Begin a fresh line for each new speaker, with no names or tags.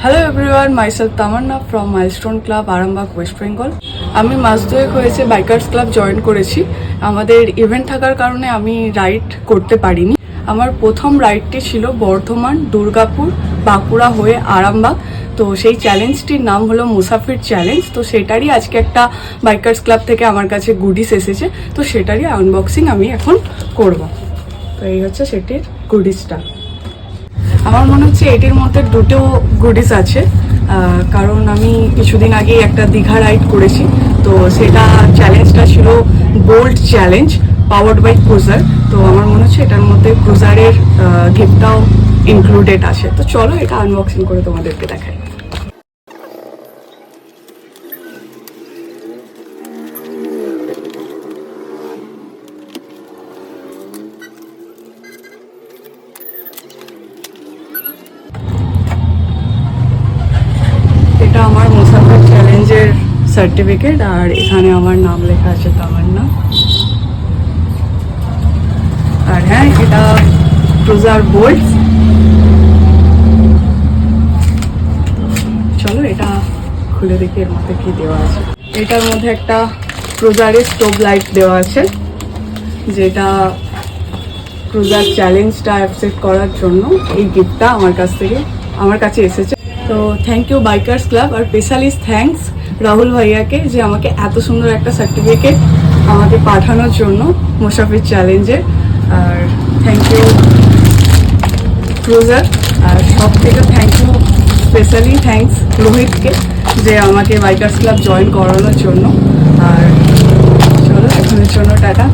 Hello everyone, myself Tamanna from Milestone Club, Arambagh, West Bengal. আমি মাস দুয়েক হয়েছে বাইকার্স ক্লাব জয়েন করেছি। আমাদের ইভেন্ট থাকার কারণে আমি রাইড করতে পারিনি। আমার প্রথম রাইডটি ছিল বর্ধমান, দুর্গাপুর, বাঁকুড়া হয়ে আরামবাগ। তো সেই চ্যালেঞ্জটির নাম হলো মুসাফির চ্যালেঞ্জ। তো সেটারই আজকে একটা বাইকার্স ক্লাব থেকে আমার কাছে গুডিস এসেছে, তো সেটারই আনবক্সিং আমি এখন করব। তো এই হচ্ছে সেটির গুডিসটা। আমার মনে হচ্ছে এটির মধ্যে দুটো গুডিস আছে, কারণ আমি কিছুদিন আগে একটা দীঘা রাইড করেছি। তো সেটা চ্যালেঞ্জটা ছিল bold challenge powered by Cruiser. তো আমার মনে হচ্ছে এটার মধ্যে ক্রুজারের গিফটটাও ইনক্লুডেড আছে। তো চলো এটা আনবক্সিং করে তোমাদেরকে দেখাই। এটা আমার মুসাফির চ্যালেঞ্জের সার্টিফিকেট, আর এখানে আমার নাম লেখা আছে তামান্না। আর হ্যাঁ, এটা ক্রুজার বোল্ট। চলো এটা খুলে দেখি এর মধ্যে কি দেওয়া আছে। এটার মধ্যে একটা ক্রুজারের স্টোভ লাইট দেওয়া আছে, যেটা ক্রুজার চ্যালেঞ্জটা অ্যাকসেপ্ট করার জন্য এই গিফটটা আমার কাছে এসেছে। তো থ্যাংক ইউ বাইকার্স ক্লাব, আর স্পেশালি থ্যাঙ্কস রাহুল ভাইয়াকে, যে আমাকে এত সুন্দর একটা সার্টিফিকেট আমাকে পাঠানোর জন্য মুসাফির চ্যালেঞ্জে। আর থ্যাংক ইউ ক্রুজার, আর সব থেকে থ্যাংক ইউ স্পেশালি থ্যাঙ্কস রোহিতকে, যে আমাকে বাইকার্স ক্লাব জয়েন করানোর জন্য। আর চলো এখনের জন্য টাটা।